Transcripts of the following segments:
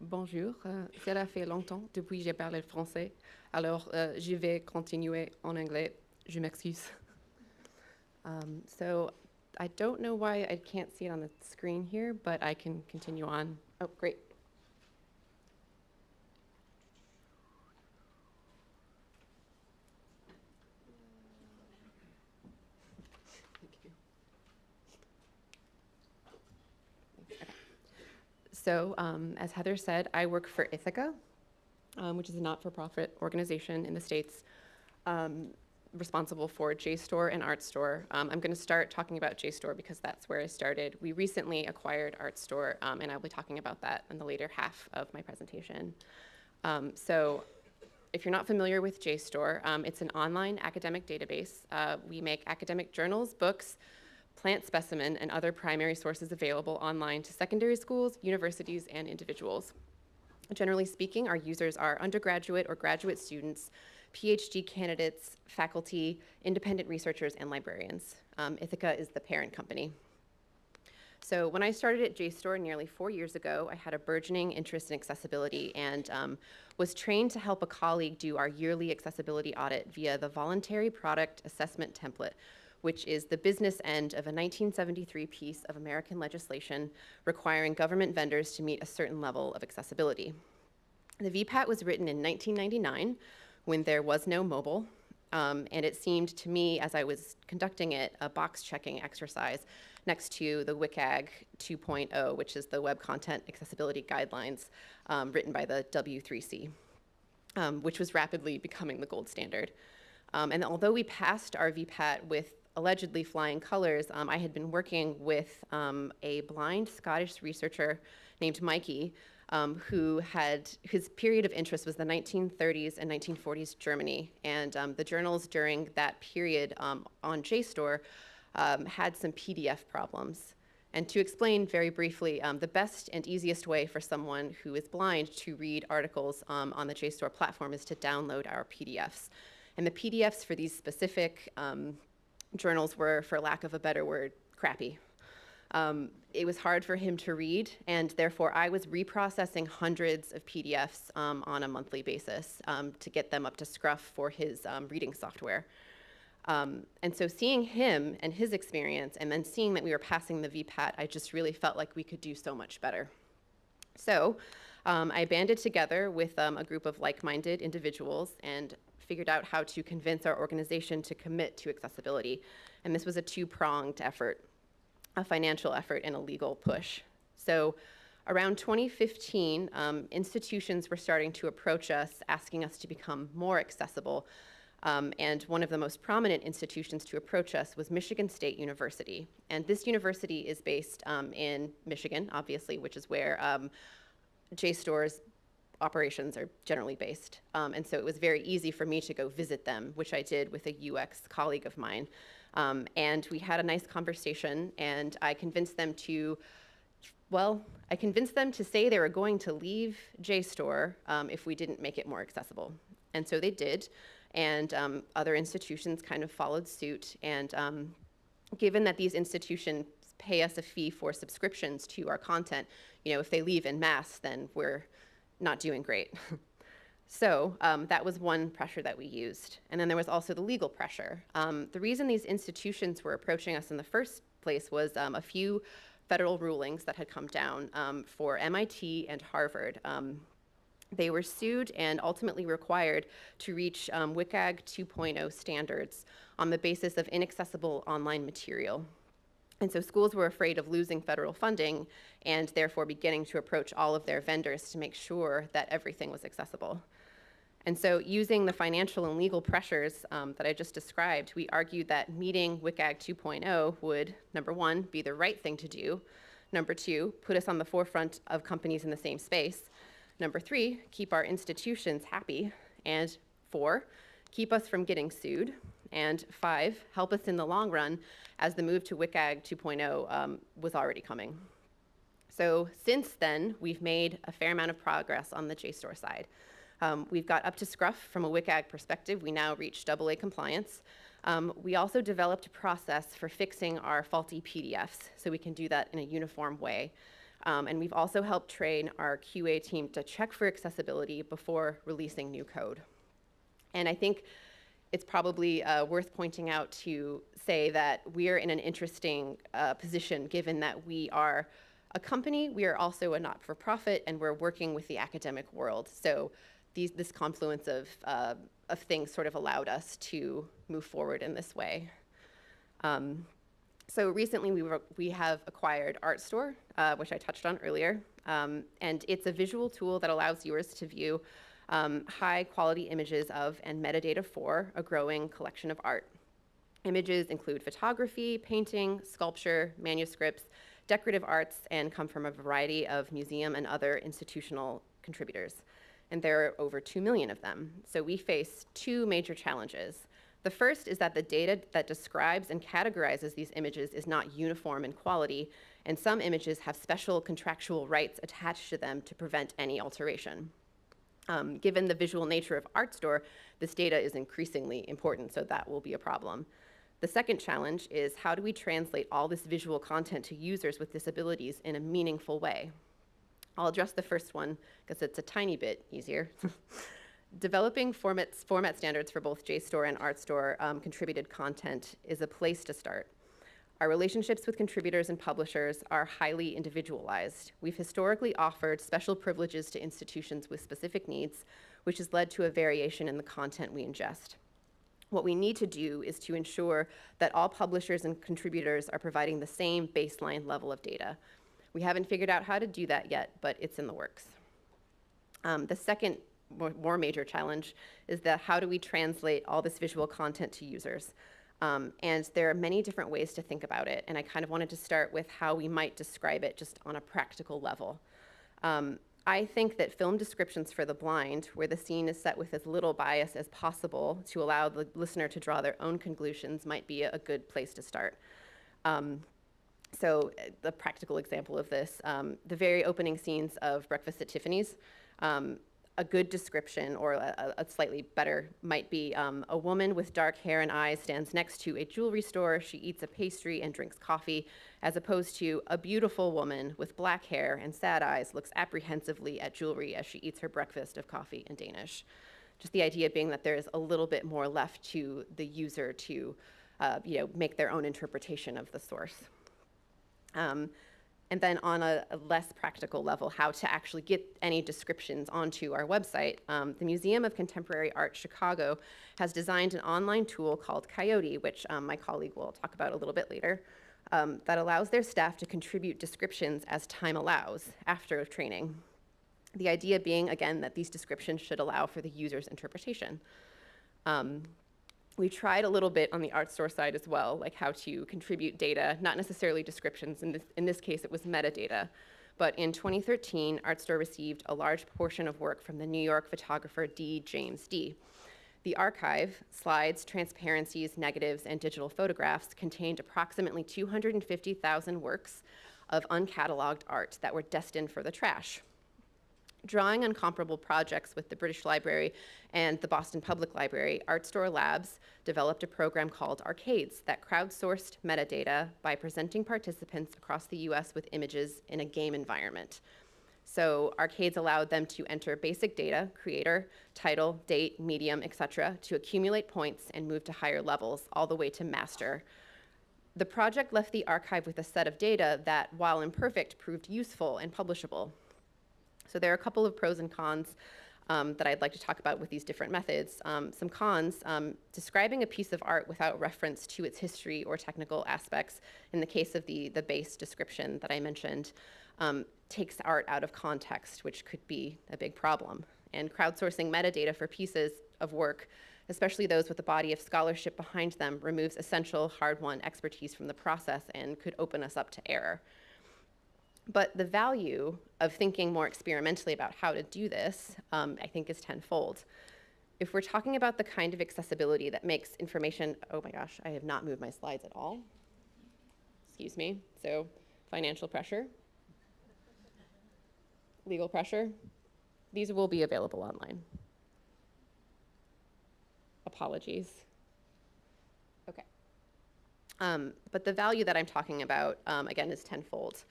Bonjour, cela fait longtemps depuis que j'ai parlé le français, alors je vais continuer en anglais. Je m'excuse. So I don't know why I can't see it on the screen here, but I can continue on. Oh, great. Thank you. Okay. So as Heather said, I work for Ithaca, which is a not-for-profit organization in the States responsible for JSTOR and Artstor. I'm going to start talking about JSTOR because that's where I started. We recently acquired Artstor, and I'll be talking about that in the later half of my presentation. So if you're not familiar with JSTOR, it's an online academic database. We make academic journals, books, plant specimen, and other primary sources available online to secondary schools, universities, and individuals. Generally speaking, our users are undergraduate or graduate students, PhD candidates, faculty, independent researchers, and librarians. Ithaca is the parent company. So when I started at JSTOR nearly 4 years ago, I had a burgeoning interest in accessibility and was trained to help a colleague do our yearly accessibility audit via the Voluntary Product Assessment Template, which is the business end of a 1973 piece of American legislation requiring government vendors to meet a certain level of accessibility. The VPAT was written in 1999 when there was no mobile, and it seemed to me as I was conducting it a box-checking exercise next to the WCAG 2.0, which is the Web Content Accessibility Guidelines written by the W3C, which was rapidly becoming the gold standard. And although we passed our VPAT with allegedly flying colors, I had been working with a blind Scottish researcher named Mikey, whose period of interest was the 1930s and 1940s Germany. And the journals during that period on JSTOR had some PDF problems. And to explain very briefly, the best and easiest way for someone who is blind to read articles on the JSTOR platform is to download our PDFs. And the PDFs for these specific journals were, for lack of a better word, crappy. It was hard for him to read, and therefore I was reprocessing hundreds of PDFs on a monthly basis to get them up to scruff for his reading software. And so seeing him and his experience, and then seeing that we were passing the VPAT, I just really felt like we could do so much better. So I banded together with a group of like-minded individuals and figured out how to convince our organization to commit to accessibility. And this was a two-pronged effort, a financial effort and a legal push. So around 2015, institutions were starting to approach us, asking us to become more accessible. And one of the most prominent institutions to approach us was Michigan State University. And this university is based in Michigan, obviously, which is where JSTOR's operations are generally based. And so it was very easy for me to go visit them, which I did with a UX colleague of mine. And we had a nice conversation, and I convinced them to say they were going to leave JSTOR if we didn't make it more accessible. And so they did, and other institutions kind of followed suit. And given that these institutions pay us a fee for subscriptions to our content, if they leave en masse, then we're not doing great. So that was one pressure that we used. And then there was also the legal pressure. The reason these institutions were approaching us in the first place was a few federal rulings that had come down for MIT and Harvard. They were sued and ultimately required to reach WCAG 2.0 standards on the basis of inaccessible online material. And so schools were afraid of losing federal funding and therefore beginning to approach all of their vendors to make sure that everything was accessible. And so using the financial and legal pressures that I just described, we argued that meeting WCAG 2.0 would, number one, be the right thing to do. Number two, put us on the forefront of companies in the same space. Number three, keep our institutions happy. And four, keep us from getting sued. And five, help us in the long run as the move to WCAG 2.0 was already coming. So since then, we've made a fair amount of progress on the JSTOR side. We've got up to scruff from a WCAG perspective. We now reach AA compliance. We also developed a process for fixing our faulty PDFs so we can do that in a uniform way. And we've also helped train our QA team to check for accessibility before releasing new code. And I think it's probably worth pointing out to say that we're in an interesting position given that we are a company, we are also a not-for-profit, and we're working with the academic world. So this confluence of things sort of allowed us to move forward in this way. So recently we have acquired Artstor, which I touched on earlier, and it's a visual tool that allows viewers to view high quality images of and metadata for a growing collection of art. Images include photography, painting, sculpture, manuscripts, decorative arts, and come from a variety of museum and other institutional contributors. And there are over 2 million of them. So we face two major challenges. The first is that the data that describes and categorizes these images is not uniform in quality, and some images have special contractual rights attached to them to prevent any alteration. Given the visual nature of Artstor, this data is increasingly important, so that will be a problem. The second challenge is how do we translate all this visual content to users with disabilities in a meaningful way? I'll address the first one because it's a tiny bit easier. Developing format standards for both JSTOR and Artstor contributed content is a place to start. Our relationships with contributors and publishers are highly individualized. We've historically offered special privileges to institutions with specific needs, which has led to a variation in the content we ingest. What we need to do is to ensure that all publishers and contributors are providing the same baseline level of data. We haven't figured out how to do that yet, but it's in the works. The second more major challenge is how do we translate all this visual content to users? And there are many different ways to think about it, and I kind of wanted to start with how we might describe it just on a practical level. I think that film descriptions for the blind, where the scene is set with as little bias as possible to allow the listener to draw their own conclusions, might be a good place to start. So the practical example of this, the very opening scenes of Breakfast at Tiffany's, a good description, or a slightly better, might be a woman with dark hair and eyes stands next to a jewelry store. She eats a pastry and drinks coffee, as opposed to a beautiful woman with black hair and sad eyes looks apprehensively at jewelry as she eats her breakfast of coffee and Danish. Just the idea being that there's a little bit more left to the user to make their own interpretation of the source. And then on a less practical level, how to actually get any descriptions onto our website. The Museum of Contemporary Art Chicago has designed an online tool called Coyote, which my colleague will talk about a little bit later, that allows their staff to contribute descriptions as time allows after training. The idea being, again, that these descriptions should allow for the user's interpretation. We tried a little bit on the Artstor side as well, like how to contribute data, not necessarily descriptions. In this case, it was metadata. But in 2013, Artstor received a large portion of work from the New York photographer D. James D. The archive, slides, transparencies, negatives, and digital photographs contained approximately 250,000 works of uncatalogued art that were destined for the trash. Drawing on comparable projects with the British Library and the Boston Public Library, Artstor Labs developed a program called Arcades that crowdsourced metadata by presenting participants across the US with images in a game environment. So Arcades allowed them to enter basic data, creator, title, date, medium, etc., to accumulate points and move to higher levels, all the way to master. The project left the archive with a set of data that, while imperfect, proved useful and publishable. So there are a couple of pros and cons that I'd like to talk about with these different methods. Some cons, describing a piece of art without reference to its history or technical aspects, in the case of the base description that I mentioned, takes art out of context, which could be a big problem. And crowdsourcing metadata for pieces of work, especially those with a body of scholarship behind them, removes essential, hard-won expertise from the process and could open us up to error. But the value of thinking more experimentally about how to do this, I think, is tenfold. If we're talking about the kind of accessibility that makes information, oh my gosh, I have not moved my slides at all. Excuse me. So financial pressure, legal pressure, these will be available online. Apologies. Okay. But the value that I'm talking about, again, is tenfold.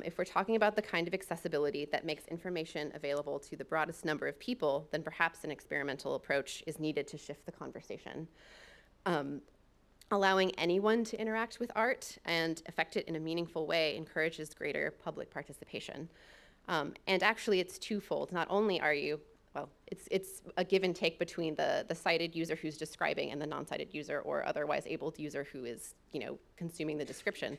If we're talking about the kind of accessibility that makes information available to the broadest number of people, then perhaps an experimental approach is needed to shift the conversation. Allowing anyone to interact with art and affect it in a meaningful way encourages greater public participation. And actually, it's twofold. Not only are you, well, it's a give and take between the cited user who's describing and the non-cited user or otherwise abled user who is, consuming the description.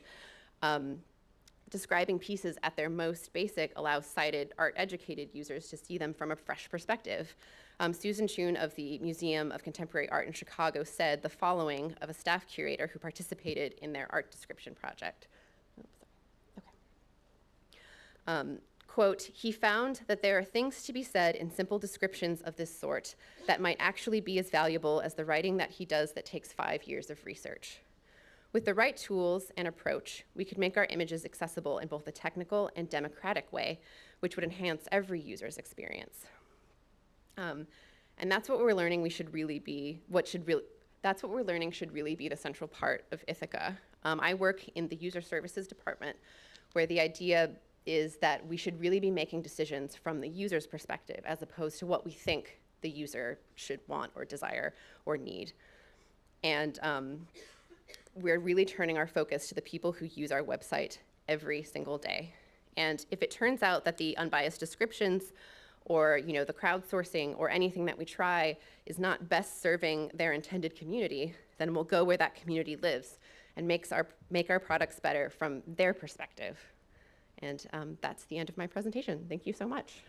Describing pieces at their most basic allows cited art-educated users to see them from a fresh perspective. Susan Chun of the Museum of Contemporary Art in Chicago said the following of a staff curator who participated in their art description project. Quote, "He found that there are things to be said in simple descriptions of this sort that might actually be as valuable as the writing that he does that takes 5 years of research. With the right tools and approach, we could make our images accessible in both a technical and democratic way, which would enhance every user's experience." And that's what we're learning should really be the central part of Ithaca. I work in the user services department, where the idea is that we should really be making decisions from the user's perspective as opposed to what we think the user should want or desire or need. And we're really turning our focus to the people who use our website every single day. And if it turns out that the unbiased descriptions or the crowdsourcing or anything that we try is not best serving their intended community, then we'll go where that community lives and make our products better from their perspective. And that's the end of my presentation. Thank you so much.